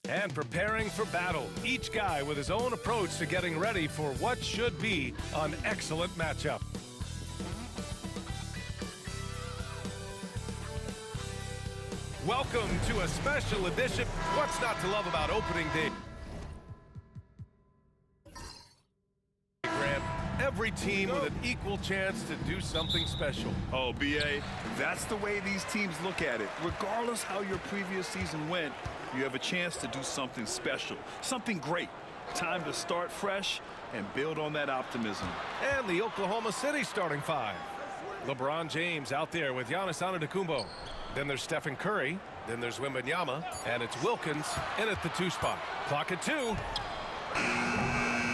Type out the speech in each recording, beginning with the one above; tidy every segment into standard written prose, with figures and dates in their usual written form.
And preparing for battle, each guy with his own approach to getting ready for what should be an excellent matchup. Welcome to a special edition. What's not to love about opening day? Grant, every team with an equal chance to do something special. Oh, B.A., that's the way these teams look at it. Regardless how your previous season went, you have a chance to do something special, something great. Time to start fresh and build on that optimism. And the Oklahoma City starting five. LeBron James out there with Giannis Antetokounmpo. Then there's Stephen Curry. Then there's Wembanyama. And it's Wilkins in at the 2 spot. Clock at 2.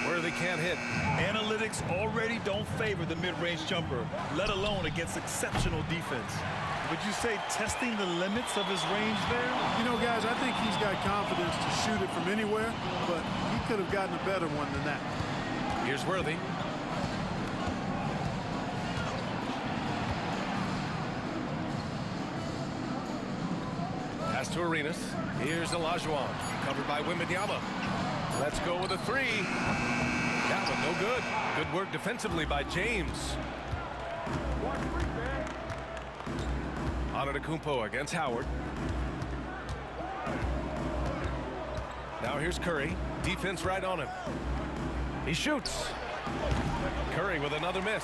Where they can't hit. Analytics already don't favor the mid-range jumper, let alone against exceptional defense. Would you say testing the limits of his range there? You know, guys, I think he's got confidence to shoot it from anywhere, but he could have gotten a better one than that. Here's Worthy. Pass to Arenas. Here's Olajuwon, covered by Wembanyama. Let's go with a 3. That one no good. Good work defensively by James. Antetokounmpo against Howard. Now here's Curry. Defense right on him. He shoots. Curry with another miss.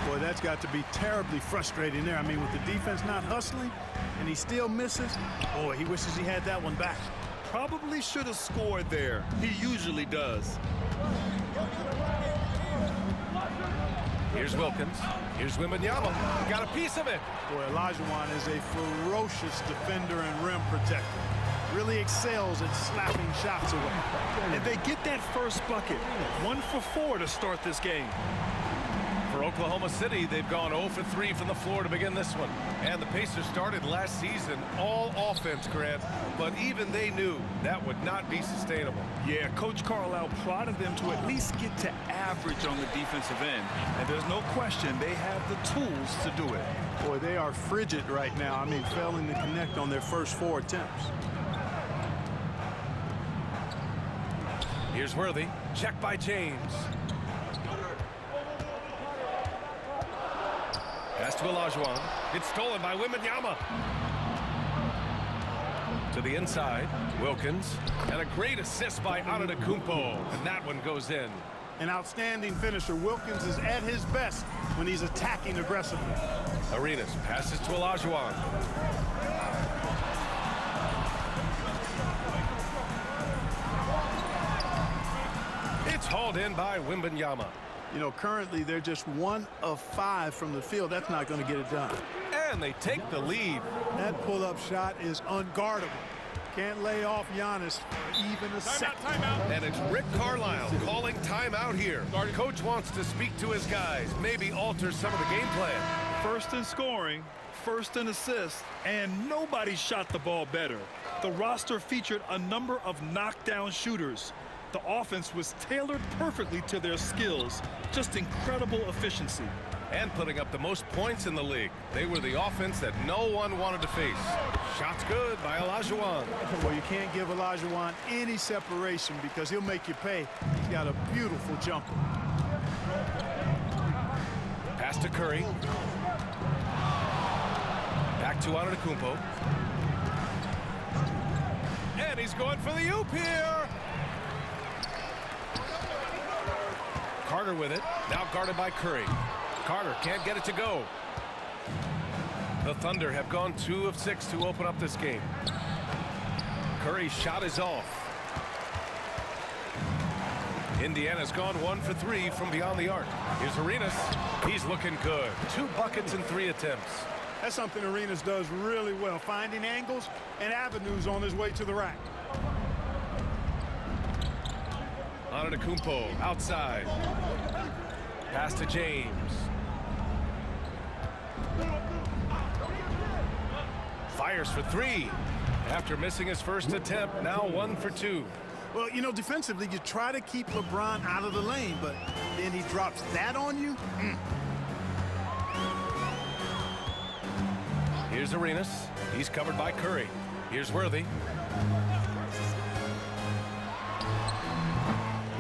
Boy, that's got to be terribly frustrating there. I mean, with the defense not hustling and he still misses, boy, he wishes he had that one back. Probably should have scored there. He usually does. Here's Wilkins. Here's Wembanyama. Got a piece of it. Boy, Olajuwon is a ferocious defender and rim protector. Really excels at slapping shots away. And they get that first bucket. 1 for 4 to start this game. For Oklahoma City, they've gone 0 for 3 from the floor to begin this one. And the Pacers started last season all offense, Grant, but even they knew that would not be sustainable. Yeah, Coach Carlisle prodded them to at least get to average on the defensive end. And there's no question they have the tools to do it. Boy, they are frigid right now. I mean, failing to connect on their first 4 attempts. Here's Worthy. Check by James. Pass to Olajuwon. It's stolen by Wembanyama. To the inside, Wilkins. And a great assist by Antetokounmpo. And that one goes in. An outstanding finisher. Wilkins is at his best when he's attacking aggressively. Arenas passes to Olajuwon. It's hauled in by Wembanyama. You know, currently they're just 1 of 5 from the field. That's not going to get it done. And they take the lead. That pull-up shot is unguardable. Can't lay off Giannis for even a second. Timeout. And it's Rick Carlisle calling timeout here. Coach wants to speak to his guys, maybe alter some of the game plan. First in scoring, first in assists, and nobody shot the ball better. The roster featured a number of knockdown shooters. The offense was tailored perfectly to their skills. Just incredible efficiency. And putting up the most points in the league. They were the offense that no one wanted to face. Shots good by Olajuwon. Well, you can't give Olajuwon any separation because he'll make you pay. He's got a beautiful jumper. Pass to Curry. Back to Antetokounmpo. And he's going for the oop here. Carter with it. Now guarded by Curry. Carter can't get it to go. The Thunder have gone 2 of 6 to open up this game. Curry's shot is off. Indiana's gone 1 for 3 from beyond the arc. Here's Arenas. He's looking good. 2 buckets in 3 attempts. That's something Arenas does really well, finding angles and avenues on his way to the rack. Antetokounmpo outside. Pass to James. Fires for 3. After missing his first attempt, now 1 for 2. Well, you know, defensively, you try to keep LeBron out of the lane, but then he drops that on you. Here's Arenas. He's covered by Curry. Here's Worthy.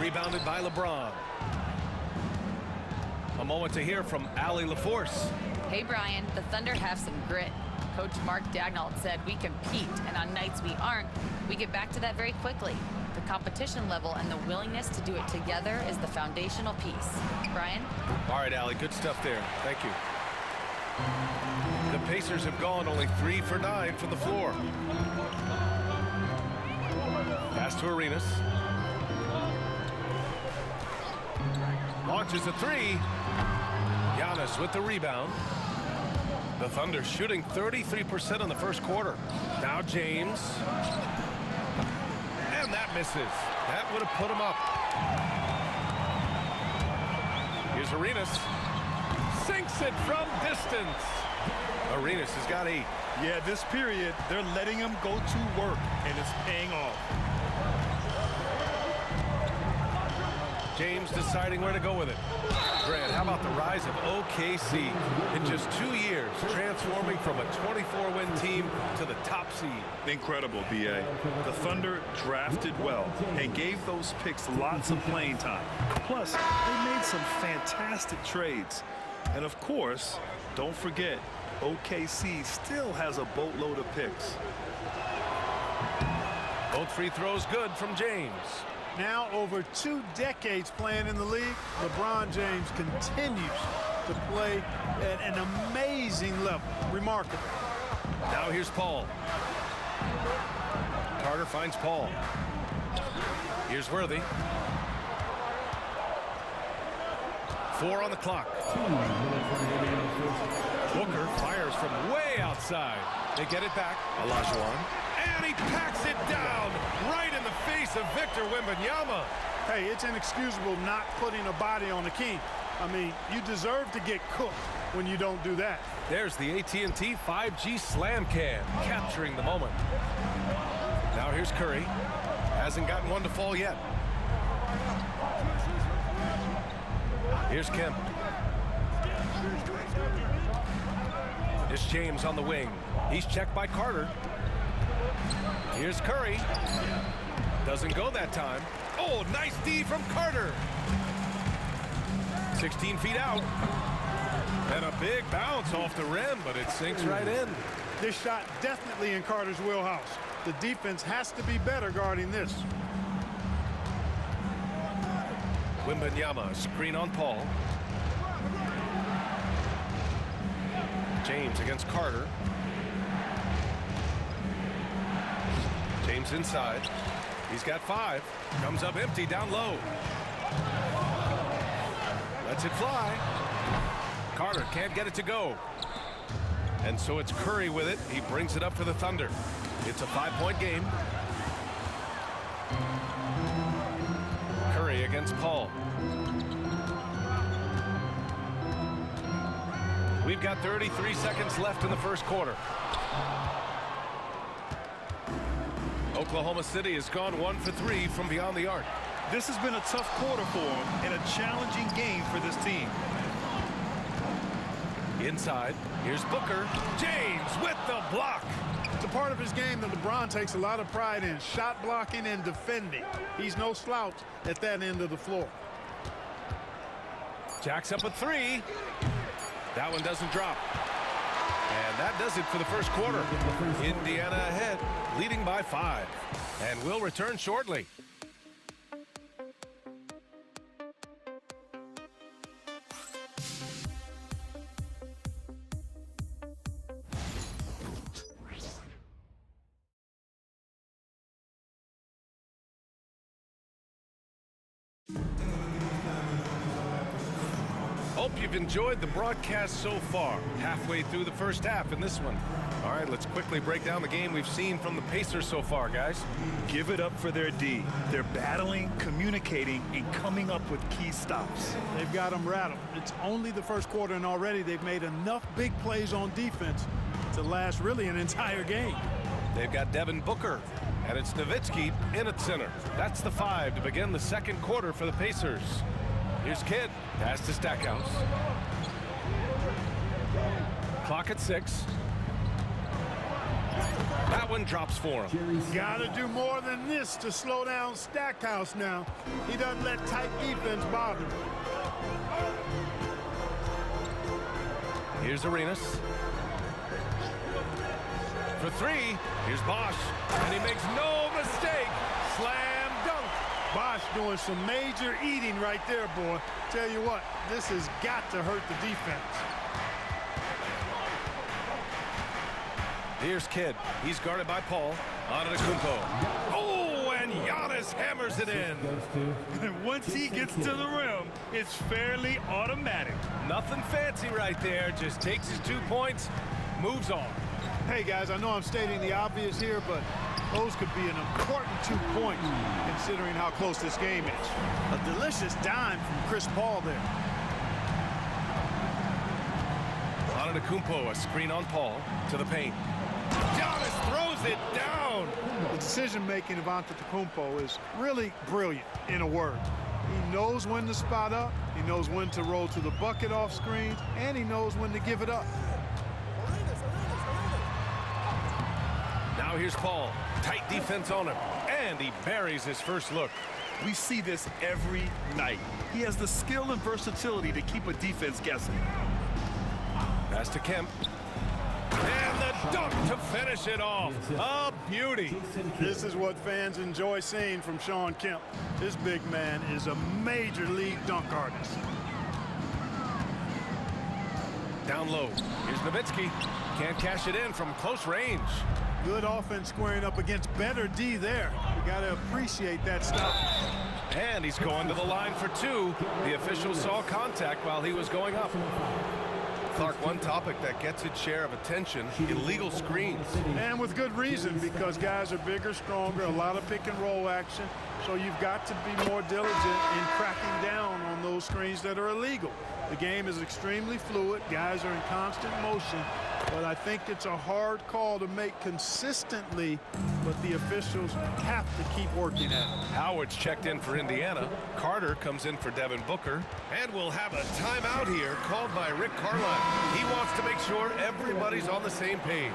Rebounded by LeBron. A moment to hear from Allie LaForce. Hey, Brian, the Thunder have some grit. Coach Mark Dagnall said we compete, and on nights we aren't, we get back to that very quickly. The competition level and the willingness to do it together is the foundational piece. Brian? All right, Allie, good stuff there. Thank you. The Pacers have gone only 3 for 9 from the floor. Pass to Arenas. Launches a 3. Giannis with the rebound. The Thunder shooting 33% in the first quarter. Now James. And that misses. That would have put him up. Here's Arenas. Sinks it from distance. Arenas has got 8. Yeah, this period, they're letting him go to work, and it's paying off. James deciding where to go with it. Grant, how about the rise of OKC? In just 2 years, transforming from a 24-win team to the top seed. Incredible, B.A. The Thunder drafted well and gave those picks lots of playing time. Plus, they made some fantastic trades. And of course, don't forget, OKC still has a boatload of picks. Both free throws good from James. Now over 2 decades playing in the league, LeBron James continues to play at an amazing level. Remarkable. Now here's Paul. Carter finds Paul. Here's Worthy. 4 on the clock. Booker fires from way outside. They get it back. Olajuwon. And he packs it down right in the face of Victor Wembanyama. Hey, it's inexcusable not putting a body on the king. I mean, you deserve to get cooked when you don't do that. There's the AT&T 5G Slam Cam, capturing the moment. Now here's Curry. Hasn't gotten one to fall yet. Here's Kemp. Here's James on the wing. He's checked by Carter. Here's Curry. Doesn't go that time. Oh, nice D from Carter. 16 feet out. And a big bounce off the rim, but it sinks right in. This shot definitely in Carter's wheelhouse. The defense has to be better guarding this. Wembanyama, screen on Paul. James against Carter. James inside. He's got 5. Comes up empty down low. Lets it fly. Carter can't get it to go. And so it's Curry with it. He brings it up for the Thunder. It's a 5-point game. Curry against Paul. We've got 33 seconds left in the first quarter. Oklahoma City has gone 1 for 3 from beyond the arc. This has been a tough quarter for them and a challenging game for this team. Inside, here's Booker. James with the block. It's a part of his game that LeBron takes a lot of pride in, shot blocking and defending. He's no slouch at that end of the floor. Jacks up a 3. That one doesn't drop. And that does it for the first quarter. Indiana ahead, leading by 5. And we'll return shortly. Hope you've enjoyed the broadcast so far. Halfway through the first half in this one. All right, let's quickly break down the game we've seen from the Pacers so far, guys. Give it up for their D. They're battling, communicating, and coming up with key stops. They've got them rattled. It's only the first quarter, and already they've made enough big plays on defense to last really an entire game. They've got Devin Booker, and it's Nowitzki in at center. That's the 5 to begin the second quarter for the Pacers. Here's Kidd. Pass to Stackhouse. Clock at 6. That That one drops for him. Got to do more than this to slow down Stackhouse now. He doesn't let tight defense bother him. Here's Arenas. For three, here's Bosch. And he makes no mistake. Slam dunk. Bosch doing some major eating right there, boy. Tell you what, this has got to hurt the defense. Here's Kidd. He's guarded by Paul. Antetokounmpo. Oh, and Giannis hammers it in. And once he gets to the rim, it's fairly automatic. Nothing fancy right there. Just takes his 2 points, moves on. Hey, guys, I know I'm stating the obvious here, but those could be an important 2 points considering how close this game is. A delicious dime from Chris Paul there. Antetokounmpo, a screen on Paul to the paint. Giannis throws it down. The decision-making of Antetokounmpo is really brilliant, in a word. He knows when to spot up, he knows when to roll to the bucket off screens, and he knows when to give it up. Now here's Paul. Tight defense on him, and he buries his first look. We see this every night. He has the skill and versatility to keep a defense guessing. Pass to Kemp. And the dunk to finish it off. A beauty. This is what fans enjoy seeing from Shawn Kemp. This big man is a major league dunk artist. Down low. Here's Nowitzki. Can't cash it in from close range. Good offense squaring up against better D there. You got to appreciate that stop. And he's going to the line for two. The official saw contact while he was going up. Clark, one topic that gets its share of attention, illegal screens. And with good reason, because guys are bigger, stronger, a lot of pick and roll action. So you've got to be more diligent in cracking down on those screens that are illegal. The game is extremely fluid. Guys are in constant motion. But I think it's a hard call to make consistently, but the officials have to keep working at it. Howard's checked in for Indiana. Carter comes in for Devin Booker. And we'll have a timeout here called by Rick Carlisle. He wants to make sure everybody's on the same page.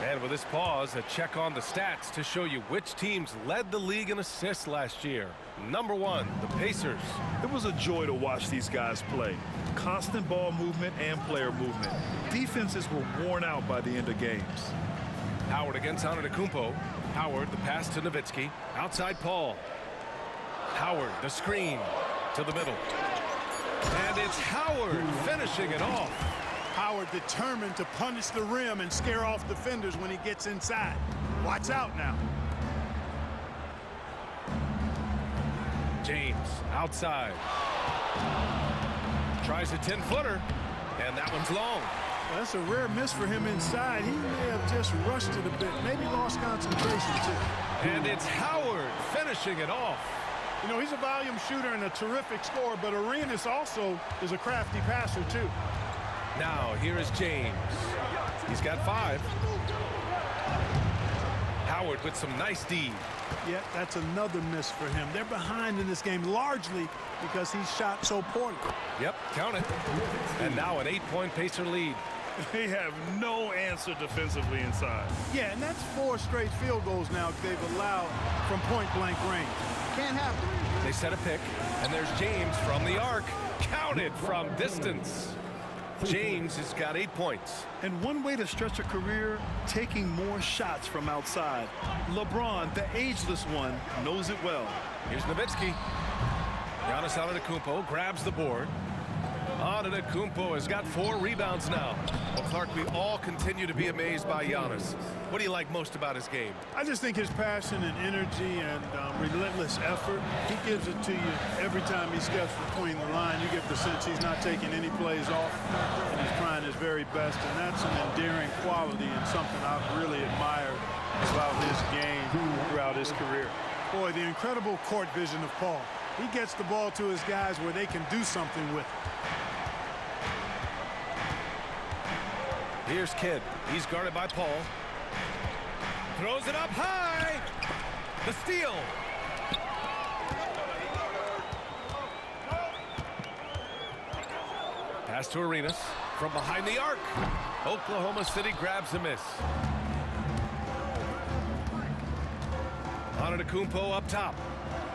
And with this pause, a check on the stats to show you which teams led the league in assists last year. Number one, the Pacers. It was a joy to watch these guys play. Constant ball movement and player movement. Defenses were worn out by the end of games. Howard against Antetokounmpo. Howard, the pass to Nowitzki. Outside Paul. Howard, the screen to the middle. And it's Howard finishing it off. Howard determined to punish the rim and scare off defenders when he gets inside. Watch out now. James outside. Tries a 10-footer, and that one's long. That's a rare miss for him inside. He may have just rushed it a bit, maybe lost concentration too. And it's Howard finishing it off. You know, he's a volume shooter and a terrific scorer, but Arenas also is a crafty passer too. Now here is James. He's got 5. Howard with some nice D. Yeah, that's another miss for him. They're behind in this game largely because he shot so poorly. Yep, count it. And now an 8-point Pacer lead. They have no answer defensively inside. Yeah, and that's 4 straight field goals now they've allowed from point-blank range. Can't happen. They set a pick, and there's James from the arc. Counted from distance. James has got 8 points. And one way to stretch a career, taking more shots from outside. LeBron, the ageless one, knows it well. Here's Nowitzki. Giannis Antetokounmpo grabs the board. Antetokounmpo has got 4 rebounds now. Well, Clark, we all continue to be amazed by Giannis. What do you like most about his game? I just think his passion and energy and relentless effort, he gives it to you every time he steps between the line. You get the sense he's not taking any plays off, and he's trying his very best, and that's an endearing quality and something I've really admired about his game throughout his career. Boy, the incredible court vision of Paul. He gets the ball to his guys where they can do something with it. Here's Kidd. He's guarded by Paul. Throws it up high. The steal. Pass to Arenas from behind the arc. Oklahoma City grabs a miss. Antetokounmpo up top.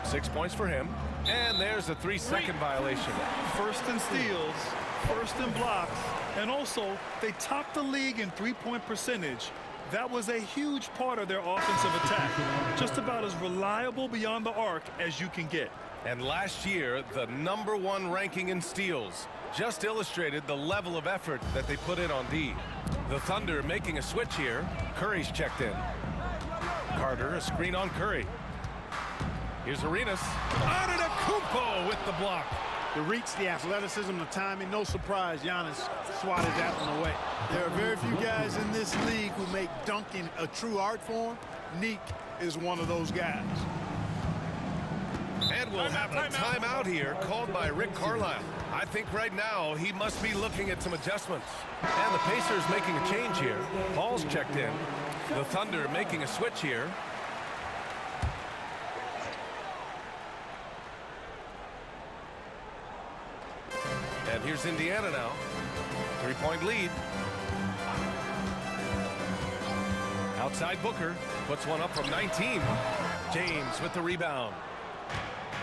6 points for him. And there's a 3-second violation. First in steals, first in blocks, and also they topped the league in three-point percentage. That was a huge part of their offensive attack. Just about as reliable beyond the arc as you can get. And last year, the #1 ranking in steals just illustrated the level of effort that they put in on D. The Thunder making a switch here. Curry's checked in. Carter, a screen on Curry. Here's Arenas. Antetokounmpo with the block. The reach, the athleticism, the timing. No surprise, Giannis swatted that one away. There are very few guys in this league who make dunking a true art form. Neek is one of those guys. And we'll have a timeout here called by Rick Carlisle. I think right now he must be looking at some adjustments. And the Pacers making a change here. Paul's checked in. The Thunder making a switch here. And here's Indiana now. 3-point lead. Outside Booker. Puts one up from 19. James with the rebound.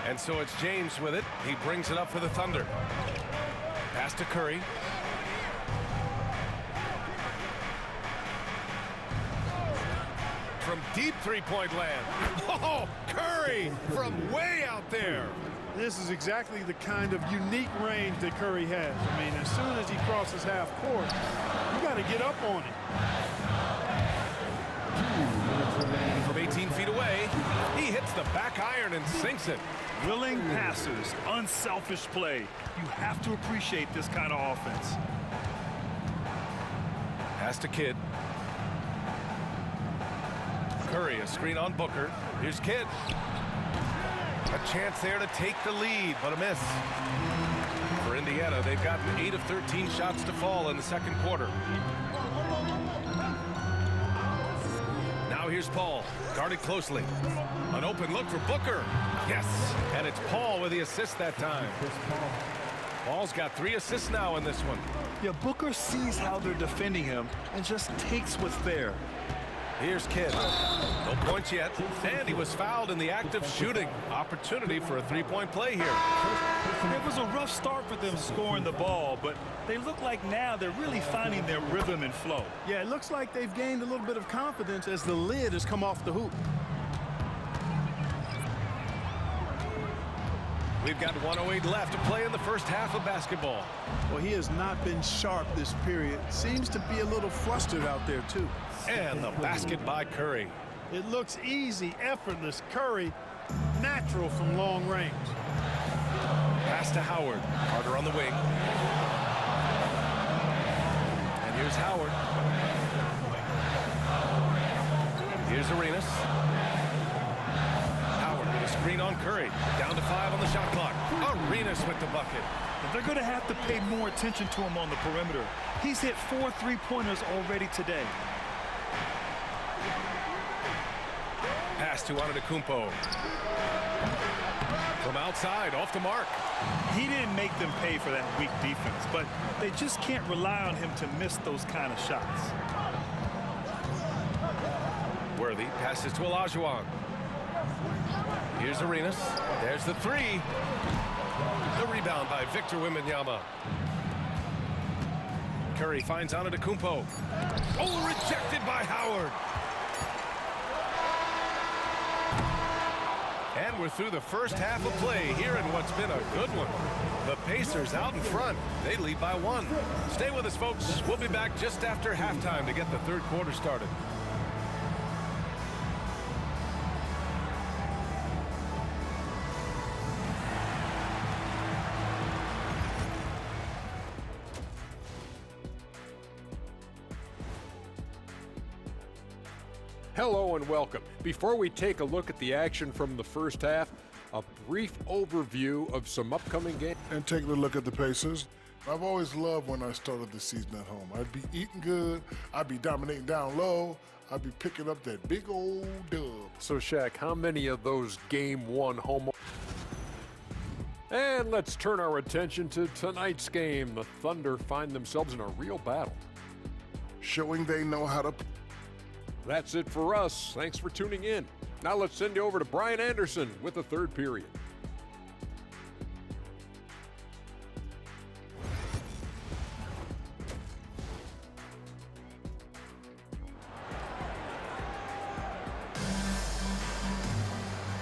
And so it's James with it. He brings it up for the Thunder. Pass to Curry. From deep three-point land. Oh, Curry from way out there. This is exactly the kind of unique range that Curry has. I mean, as soon as he crosses half court, you got to get up on it. From 18 feet away, he hits the back iron and sinks it. Willing passes, unselfish play. You have to appreciate this kind of offense. Pass to Kidd. Curry, a screen on Booker. Here's Kidd. A chance there to take the lead, but a miss. For Indiana, they've gotten 8 of 13 shots to fall in the second quarter. Now here's Paul, guarded closely. An open look for Booker. Yes, and it's Paul with the assist that time. Paul's got 3 assists now in this one. Yeah, Booker sees how they're defending him and just takes what's there. Here's Kidd. No points yet. And he was fouled in the act of shooting. Opportunity for a 3-point play here. It was a rough start for them scoring the ball, but they look like now they're really finding their rhythm and flow. Yeah, it looks like they've gained a little bit of confidence as the lid has come off the hoop. We've got 1:08 left to play in the first half of basketball. Well, he has not been sharp this period. Seems to be a little flustered out there, too. And the basket by Curry. It looks easy, effortless. Curry, natural from long range. Pass to Howard. Carter on the wing. And here's Howard. Here's Arenas. Howard with a screen on Curry. Down to 5 on the shot clock. Arenas with the bucket. They're going to have to pay more attention to him on the perimeter. He's hit 4 3-pointers already today. Pass to Antetokounmpo. From outside, off the mark. He didn't make them pay for that weak defense, but they just can't rely on him to miss those kind of shots. Worthy passes to Olajuwon. Here's Arenas. There's the 3. The rebound by Victor Wembanyama. Curry finds Antetokounmpo. Oh, rejected by Howard. And we're through the first half of play here in what's been a good one. The Pacers out in front. They lead by 1. Stay with us, folks. We'll be back just after halftime to get the third quarter started. Hello and welcome. Before we take a look at the action from the first half, a brief overview of some upcoming games. And taking a look at the Pacers. I've always loved when I started the season at home. I'd be eating good, I'd be dominating down low, I'd be picking up that big old dub. So Shaq, how many of those Game 1 home? And let's turn our attention to tonight's game. The Thunder find themselves in a real battle. Showing they know how to. That's it for us. Thanks for tuning in. Now let's send you over to Brian Anderson with the third period.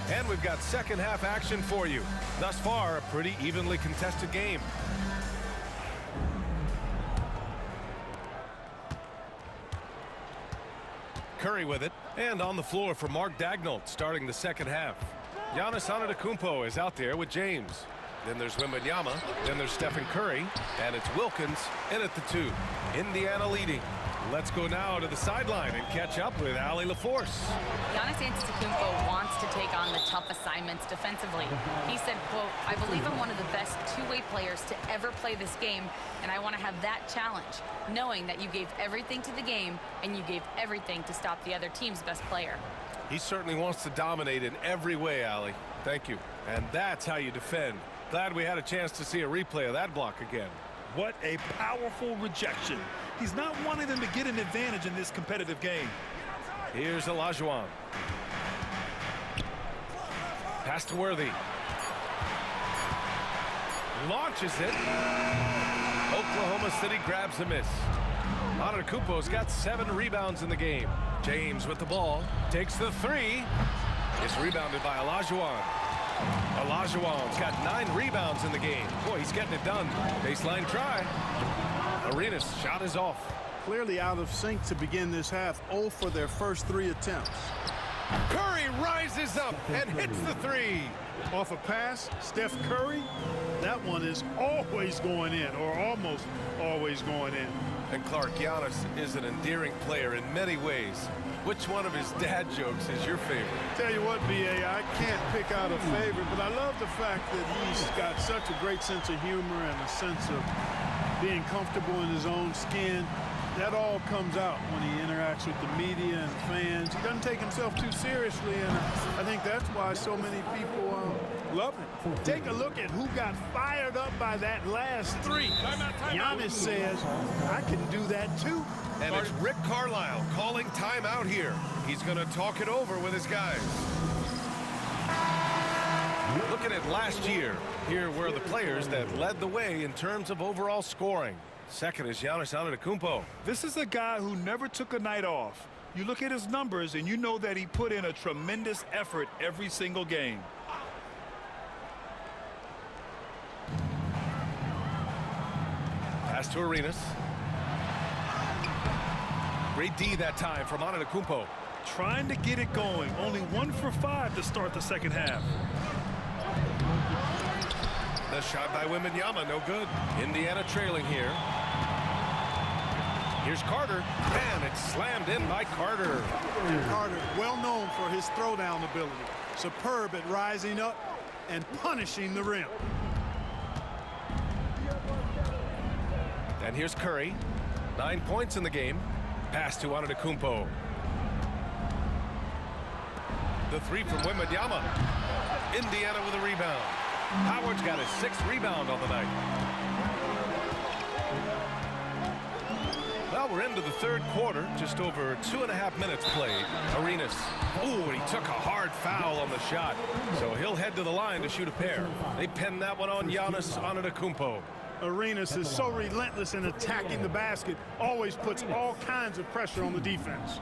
And we've got second half action for you. Thus far, a pretty evenly contested game. Curry with it, and on the floor for Mark Daigneault starting the second half. Giannis Antetokounmpo is out there with James. Then there's Wembanyama, then there's Stephen Curry, and it's Wilkins in at the 2. Indiana leading. Let's go now to the sideline and catch up with Allie LaForce. Giannis Antetokounmpo wants to take on the tough assignments defensively. He said, quote, "I believe I'm one of the best two-way players to ever play this game, and I want to have that challenge, knowing that you gave everything to the game and you gave everything to stop the other team's best player." He certainly wants to dominate in every way, Allie. Thank you. And that's how you defend. Glad we had a chance to see a replay of that block again. What a powerful rejection. He's not wanting them to get an advantage in this competitive game. Here's Olajuwon. Pass to Worthy. Launches it. Oklahoma City grabs the miss. Antetokounmpo's got 7 rebounds in the game. James with the ball. Takes the 3. It's rebounded by Olajuwon. Olajuwon's got 9 rebounds in the game. Boy, he's getting it done. Baseline try. Arenas' shot is off. Clearly out of sync to begin this half. 0 for their first 3 attempts. Curry rises up and hits the 3. Off a pass, Steph Curry, that one is always going in, or almost always going in. And Clark, Giannis is an endearing player in many ways. Which one of his dad jokes is your favorite? Tell you what, B.A., I can't pick out a favorite, but I love the fact that he's got such a great sense of humor and a sense of being comfortable in his own skin. That all comes out when he interacts with the media and fans. He doesn't take himself too seriously, and I think that's why so many people love him. Take a look at who got fired up by that last 3. Giannis says, I can do that too. And it's Rick Carlisle calling timeout here. He's going to talk it over with his guys. Looking at last year, here were the players that led the way in terms of overall scoring. Second is Giannis Antetokounmpo. This is a guy who never took a night off. You look at his numbers and you know that he put in a tremendous effort every single game. Pass to Arenas. Great D that time from Antetokounmpo. Trying to get it going. Only 1 for 5 to start the second half. The shot by Wembanyama, no good. Indiana trailing here. Here's Carter, and it's slammed in by Carter. Carter, well known for his throwdown ability. Superb at rising up and punishing the rim. And here's Curry. 9 points in the game. Pass to Antetokounmpo. The 3 from Wembanyama. Indiana with a rebound. Howard's got his 6th rebound on the night. Well, we're into the third quarter. Just over 2.5 minutes played. Arenas. Ooh, and he took a hard foul on the shot. So he'll head to the line to shoot a pair. They pin that one on Giannis Antetokounmpo. Arenas is so relentless in attacking the basket. Always puts all kinds of pressure on the defense.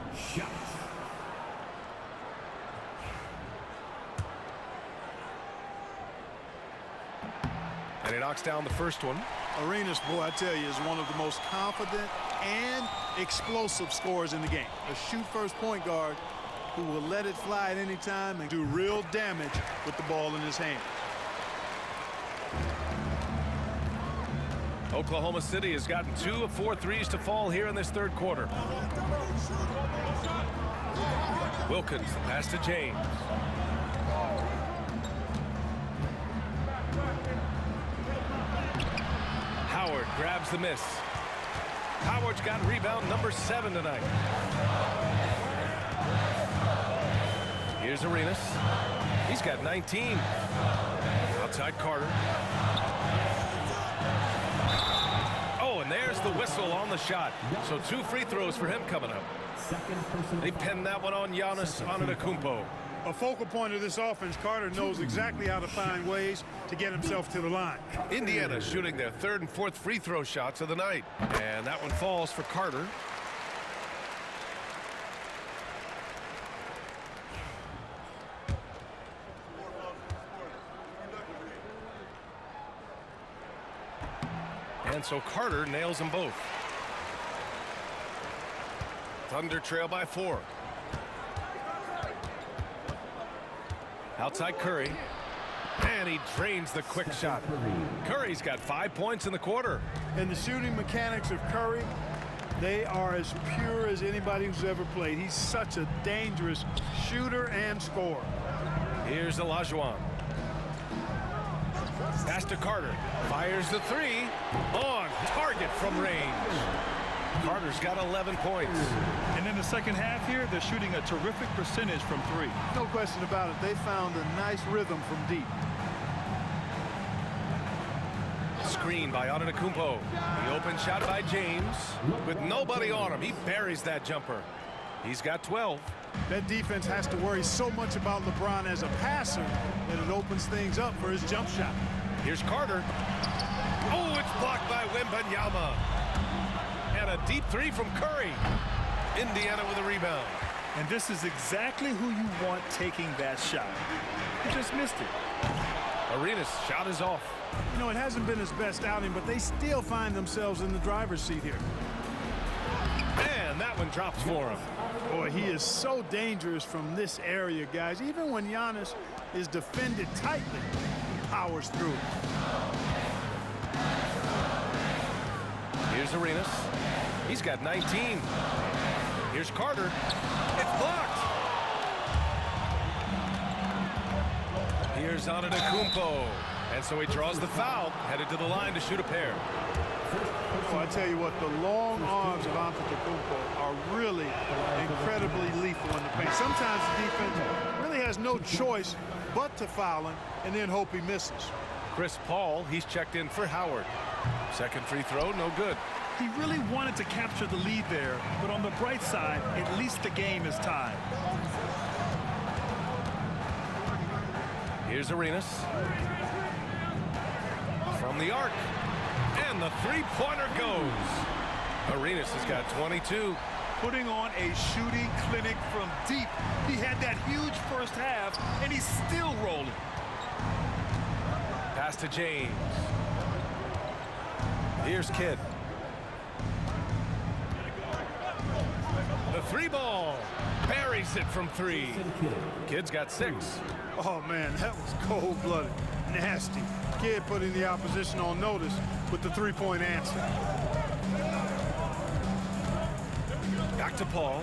And he knocks down the first one. Arenas, boy, I tell you, is one of the most confident and explosive scorers in the game. A shoot-first point guard who will let it fly at any time and do real damage with the ball in his hand. Oklahoma City has gotten 2 of 4 threes to fall here in this third quarter. Wilkins, the pass to James. Howard grabs the miss. Howard's got rebound number 7 tonight. Here's Arenas. He's got 19. Outside Carter. Oh, and there's the whistle on the shot. So 2 free throws for him coming up. They pin that one on Giannis Antetokounmpo. A focal point of this offense, Carter knows exactly how to find ways to get himself to the line. Indiana shooting their third and fourth free throw shots of the night. And that one falls for Carter. And so Carter nails them both. Thunder trail by 4. Outside Curry. And he drains the quick shot. Curry's got 5 points in the quarter. And the shooting mechanics of Curry, they are as pure as anybody who's ever played. He's such a dangerous shooter and scorer. Here's Olajuwon. Pass to Carter. Fires the 3. On target from range. Carter's got 11 points. And in the second half here, they're shooting a terrific percentage from 3. No question about it. They found a nice rhythm from deep. Screen by Antetokounmpo. The open shot by James. With nobody on him, he buries that jumper. He's got 12. That defense has to worry so much about LeBron as a passer that it opens things up for his jump shot. Here's Carter. Oh, it's blocked by Wembanyama. And a deep 3 from Curry. Indiana with a rebound. And this is exactly who you want taking that shot. He just missed it. Arenas' shot is off. You know, it hasn't been his best outing, but they still find themselves in the driver's seat here. And that one drops for him. Boy, he is so dangerous from this area, guys. Even when Giannis is defended tightly, he powers through. Here's Arenas. He's got 19. Here's Carter. It's blocked. Here's Antetokounmpo. And so he draws the foul, headed to the line to shoot a pair. Well, I tell you what, the long arms of Antetokounmpo are really incredibly lethal in the paint. Sometimes the defense really has no choice but to foul him and then hope he misses. Chris Paul, he's checked in for Howard. Second free throw, no good. He really wanted to capture the lead there, but on the bright side, at least the game is tied. Here's Arenas. From the arc. And the three-pointer goes. Arenas has got 22. Putting on a shooting clinic from deep. He had that huge first half, and he's still rolling. Pass to James. Here's Kidd. The 3-ball. Buries it from 3. Kidd's got 6. Oh, man, that was cold-blooded. Nasty. Kidd putting the opposition on notice with the three-point answer. Back to Paul.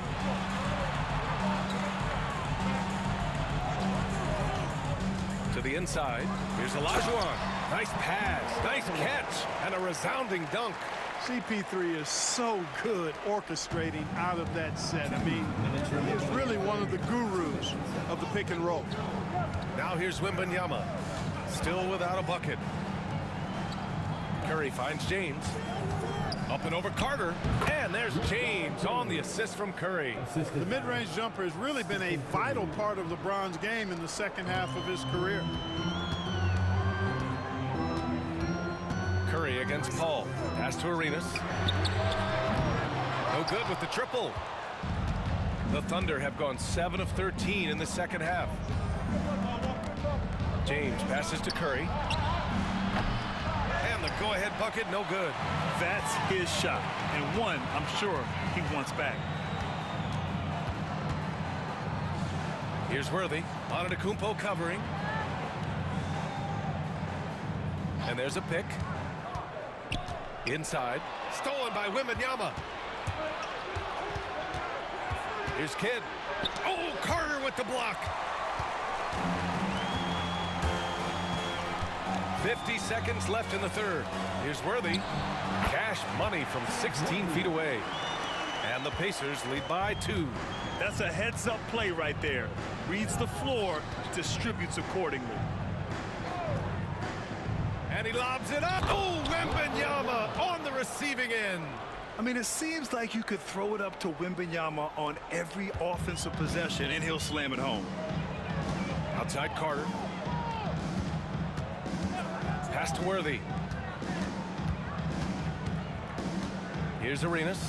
To the inside. Here's Olajuwon. Nice pass. Nice catch. And a resounding dunk. CP3 is so good orchestrating out of that set. I mean, he's really one of the gurus of the pick and roll. Now here's Wembanyama. Still without a bucket. Curry finds James. Up and over Carter. And there's James on the assist from Curry. The mid-range jumper has really been a vital part of LeBron's game in the second half of his career. Curry against Paul. Pass to Arenas. No good with the triple. The Thunder have gone 7 of 13 in the second half. James passes to Curry. And the go-ahead bucket, no good. That's his shot, and one I'm sure he wants back. Here's Worthy. Antetokounmpo covering. And there's a pick. Inside. Stolen by Wembanyama. Here's Kidd. Oh, Carter with the block. 50 seconds left in the third. Here's Worthy. Cash money from 16 feet away. And the Pacers lead by 2. That's a heads-up play right there. Reads the floor, distributes accordingly. And he lobs it up. Oh, Wembanyama on the receiving end. I mean, it seems like you could throw it up to Wembanyama on every offensive possession, and he'll slam it home. Outside Carter. Pass to Worthy. Here's Arenas.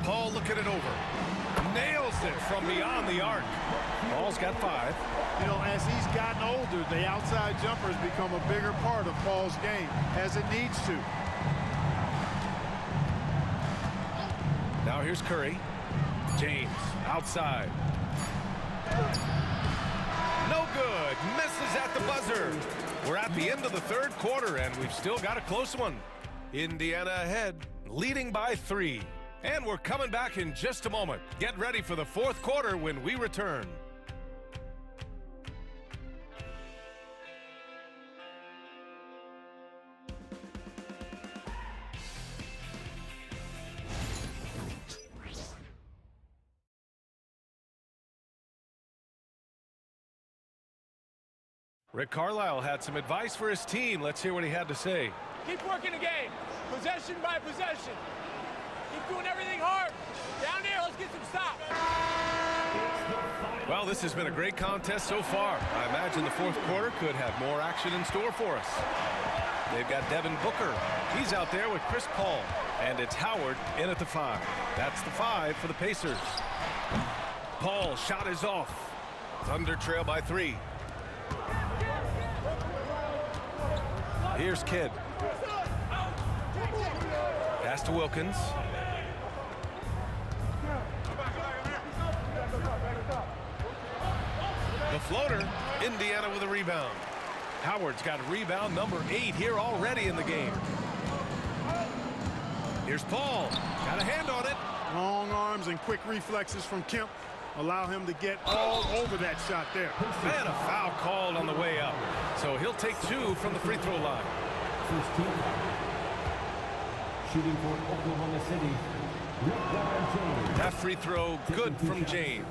Paul looking it over. Nails it from beyond the arc. Paul's got 5. You know, as he's gotten older, the outside jumper has become a bigger part of Paul's game, as it needs to. Now here's Curry. James outside. No good. Misses at the buzzer. We're at the end of the 3rd quarter, and we've still got a close one. Indiana ahead, leading by 3. And we're coming back in just a moment. Get ready for the 4th quarter when we return. Rick Carlisle had some advice for his team. Let's hear what he had to say. Keep working the game, possession by possession. Keep doing everything hard. Down there, let's get some stops. Well, this has been a great contest so far. I imagine the 4th quarter could have more action in store for us. They've got Devin Booker. He's out there with Chris Paul. And it's Howard in at the 5. That's the 5 for the Pacers. Paul shot is off. Thunder trail by 3. Here's Kidd. Pass to Wilkins. The floater. Indiana with a rebound. Howard's got rebound number 8 here already in the game. Here's Paul. Got a hand on it. Long arms and quick reflexes from Kemp allow him to get all over that shot there. And a foul called on the way up. So he'll take 2 from the free throw line. Shooting for Oklahoma City, James. That free throw good from James.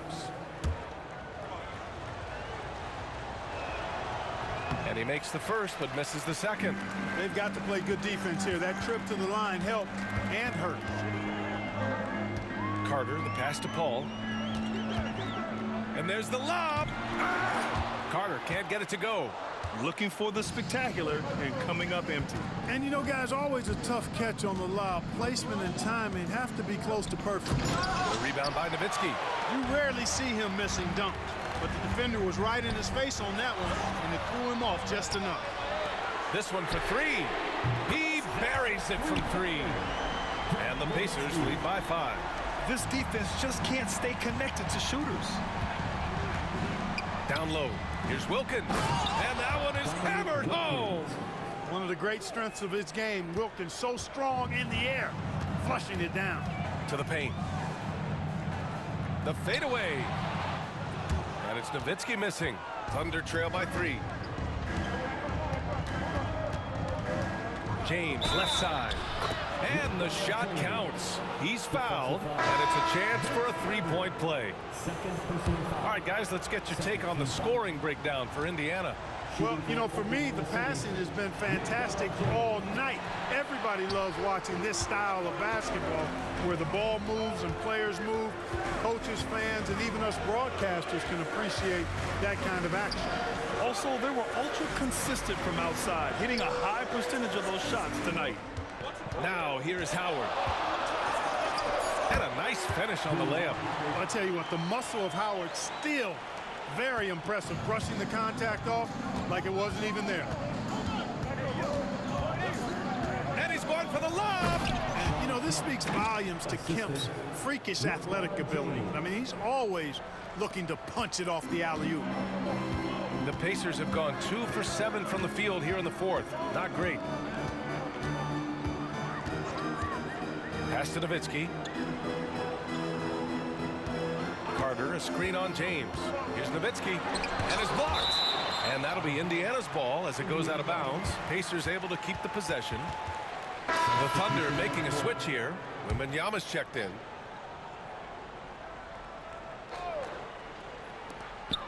And he makes the first but misses the second. They've got to play good defense here. That trip to the line helped and hurt. Carter, the pass to Paul. And there's the lob. Carter can't get it to go. Looking for the spectacular and coming up empty. And you know, guys, always a tough catch on the lob. Placement and timing have to be close to perfect. The rebound by Nowitzki. You rarely see him missing dunks, but the defender was right in his face on that one, and it threw him off just enough. This one for 3. He buries it from 3. And the Pacers lead by 5. This defense just can't stay connected to shooters. Down low. Here's Wilkins. And that one is hammered home. One of the great strengths of his game, Wilkins so strong in the air, flushing it down. To the paint. The fadeaway. And it's Nowitzki missing. Thunder trail by 3. James left side. And the shot counts. He's fouled, and it's a chance for a 3-point play. All right, guys, let's get your take on the scoring breakdown for Indiana. Well, you know, for me, the passing has been fantastic all night. Everybody loves watching this style of basketball where the ball moves and players move. Coaches, fans, and even us broadcasters can appreciate that kind of action. Also, they were ultra consistent from outside, hitting a high percentage of those shots tonight. Now, here is Howard. And a nice finish on the layup. I'll tell you what, the muscle of Howard still very impressive, brushing the contact off like it wasn't even there. And he's going for the lob. And, you know, this speaks volumes to Kemp's freakish athletic ability. I mean, he's always looking to punch it off the alley-oop. The Pacers have gone 2 for 7 from the field here in the 4th. Not great. Pass to Nowitzki. Carter, a screen on James. Here's Nowitzki, and it's blocked. And that'll be Indiana's ball as it goes out of bounds. Pacers able to keep the possession. The Thunder making a switch here when Wembanyama's checked in.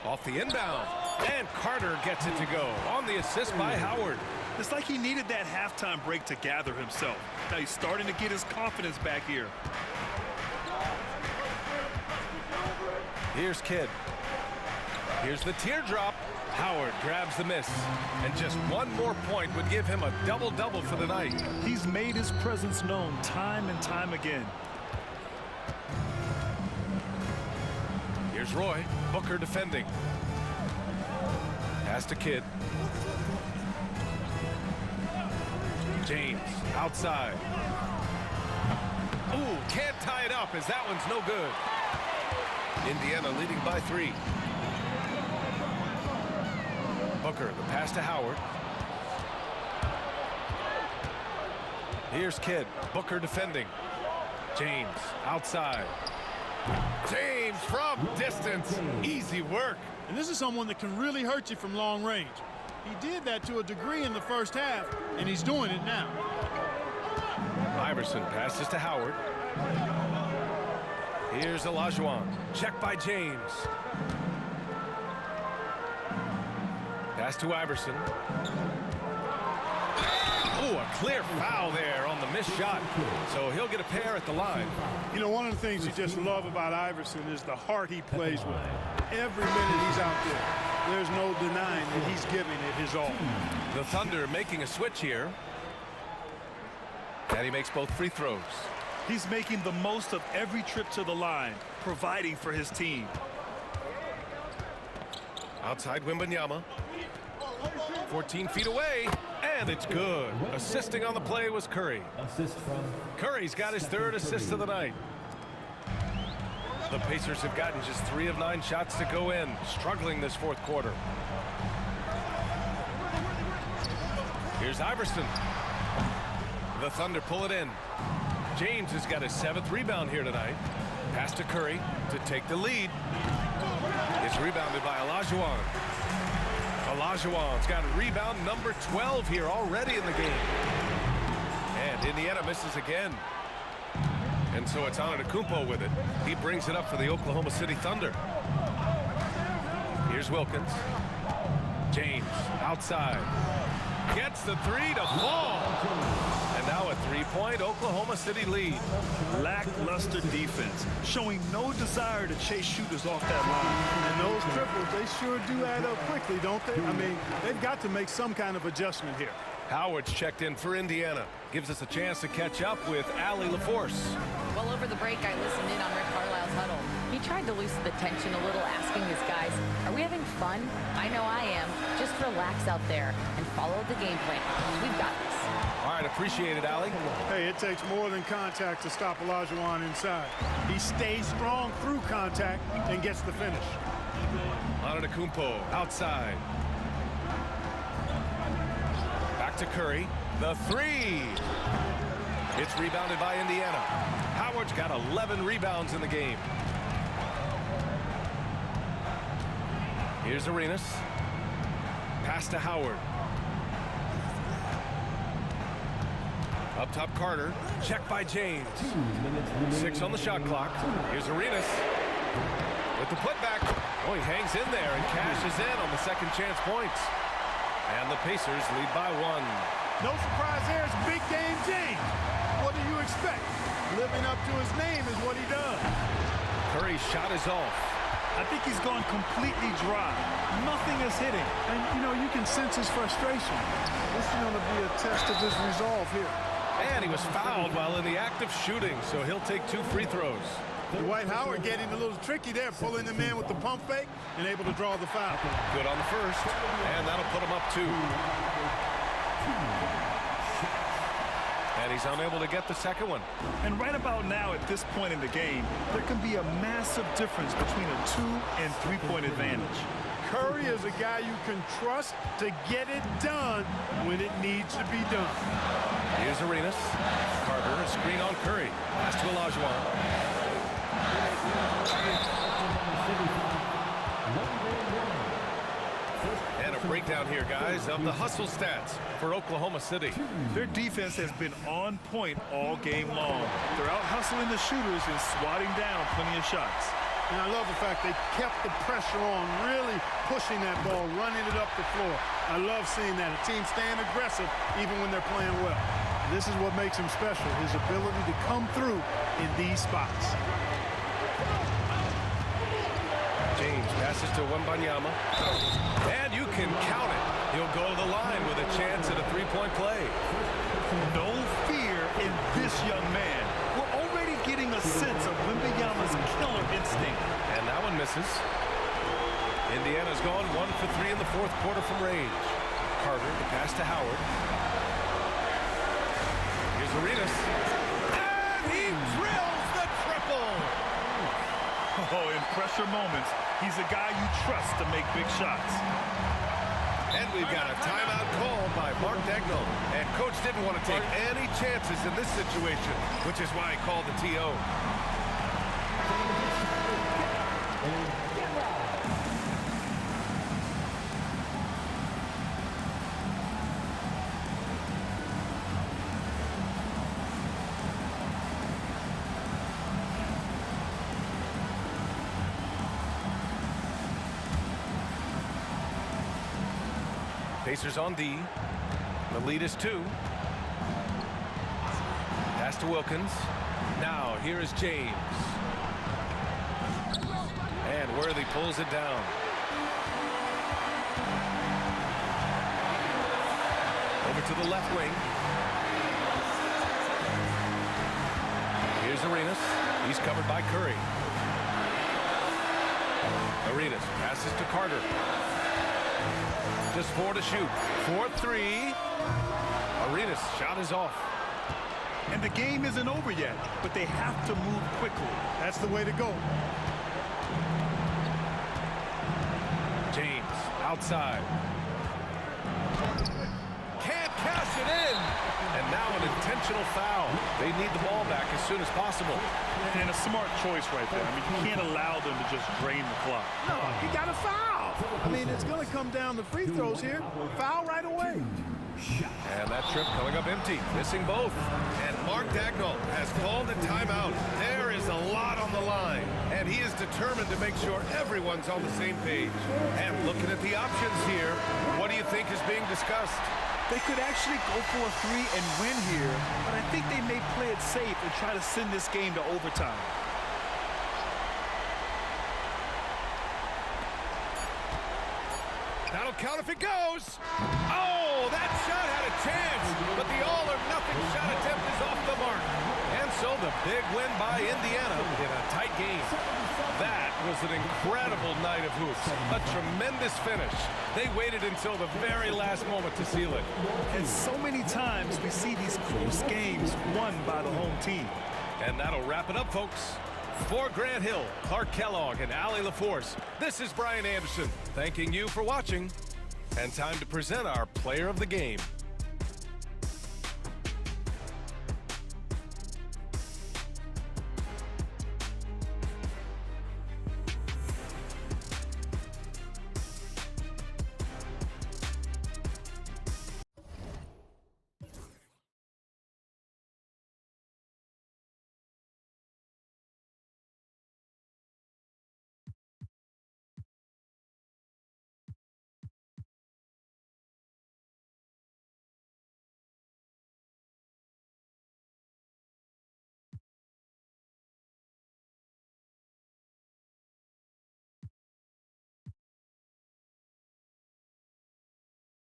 Off the inbound, and Carter gets it to go on the assist by Howard. It's like he needed that halftime break to gather himself. Now he's starting to get his confidence back here. Here's Kidd. Here's the teardrop. Howard grabs the miss. And just one more point would give him a double-double for the night. He's made his presence known time and time again. Here's Roy. Booker defending. Pass to Kidd. James outside. Ooh, can't tie it up as that one's no good. Indiana leading by 3. Booker, the pass to Howard. Here's Kidd. Booker defending. James outside. James from distance. Easy work. And this is someone that can really hurt you from long range. He did that to a degree in the first half, and he's doing it now. Iverson passes to Howard. Here's Olajuwon. Check by James. Pass to Iverson. Oh, a clear foul there on the missed shot. So he'll get a pair at the line. You know, one of the things you just love about Iverson is the heart he plays with. Every minute he's out there, there's no denying that he's giving it his all. The Thunder making a switch here. And he makes both free throws. He's making the most of every trip to the line, providing for his team. Outside Wembanyama. 14 feet away, and it's good. Assisting on the play was Curry. Assist from Curry's got his 3rd assist of the night. The Pacers have gotten just 3 of 9 shots to go in, struggling this 4th quarter. Here's Iverson. The Thunder pull it in. James has got his 7th rebound here tonight. Pass to Curry to take the lead. It's rebounded by Olajuwon. Olajuwon's got rebound number 12 here already in the game. And Indiana misses again. And so it's Antetokounmpo with it. He brings it up for the Oklahoma City Thunder. Here's Wilkins. James outside. Gets the 3 to fall. And now a 3-point Oklahoma City lead. Lackluster defense, showing no desire to chase shooters off that line. And those triples, they sure do add up quickly, don't they? I mean, they've got to make some kind of adjustment here. Howard's checked in for Indiana. Gives us a chance to catch up with Allie LaForce. Well, over the break, I listened in on Rick Carlisle's huddle. He tried to loosen the tension a little, asking his guys, are we having fun? I know I am. Just relax out there and follow the game plan. We've got this. All right, appreciate it, Allie. Hey, it takes more than contact to stop Olajuwon inside. He stays strong through contact and gets the finish. Antetokounmpo outside. Back to Curry. The 3. It's rebounded by Indiana. Howard's got 11 rebounds in the game. Here's Arenas. Pass to Howard. Up top, Carter. Check by James. 6 on the shot clock. Here's Arenas with the putback. Oh, he hangs in there and cashes in on the second chance points. And the Pacers lead by 1. No surprise there, it's big game James. What do you expect? Living up to his name is what he does. Curry's shot is off. I think he's gone completely dry. Nothing is hitting. And, you know, you can sense his frustration. This is going to be a test of his resolve here. And he was fouled while in the act of shooting, so he'll take 2 free throws. Dwight Howard getting a little tricky there, pulling the man with the pump fake and able to draw the foul. Good on the first, and that'll put him up 2. And he's unable to get the second one. And right about now, at this point in the game, there can be a massive difference between a 2- and 3-point advantage. Curry is a guy you can trust to get it done when it needs to be done. Here's Arenas. Carter, a screen on Curry. Pass to Olajuwon. And a breakdown here, guys, of the hustle stats for Oklahoma City. Their defense has been on point all game long. They're out hustling the shooters and swatting down plenty of shots. And I love the fact they kept the pressure on, really pushing that ball, running it up the floor. I love seeing that. A team staying aggressive even when they're playing well. This is what makes him special, his ability to come through in these spots. James passes to Wembanyama. And you can count it. He'll go to the line with a chance at a three-point play. No fear in this young man. We're already getting a sense of Wembanyama's killer instinct. And that one misses. Indiana's gone 1 for 3 in the fourth quarter from range. Carter, the pass to Howard. Here's Arenas. And he drills the triple. Oh, in pressure moments, he's a guy you trust to make big shots. And we've got a timeout called by Mark Dagnall. And Coach didn't want to take any chances in this situation, which is why he called the TO. Pacers on D. The lead is 2. Pass to Wilkins. Now here is James. And Worthy pulls it down. Over to the left wing. Here's Arenas. He's covered by Curry. Arenas passes to Carter. Just 4 to shoot. 4-3. Arenas' shot is off. And the game isn't over yet, but they have to move quickly. That's the way to go. James outside. Can't cash it in. And now an intentional foul. They need the ball back as soon as possible. And a smart choice right there. I mean, you can't allow them to just drain the clock. No, you got to foul. I mean, it's going to come down to free throws here. Foul right away. And that trip coming up empty, missing both. And Mark Dagnall has called a timeout. There is a lot on the line, and he is determined to make sure everyone's on the same page. And looking at the options here, what do you think is being discussed? They could actually go for a 3 and win here, but I think they may play it safe and try to send this game to overtime. That'll count if it goes. Oh, that shot had a chance, but the all-or-nothing shot attempt is off the mark. And so the big win by Indiana in a tight game. That was an incredible night of hoops. A tremendous finish. They waited until the very last moment to seal it. And so many times we see these close games won by the home team. And that'll wrap it up, folks. For Grant Hill, Clark Kellogg, and Allie LaForce, this is Brian Anderson, thanking you for watching. And time to present our player of the game.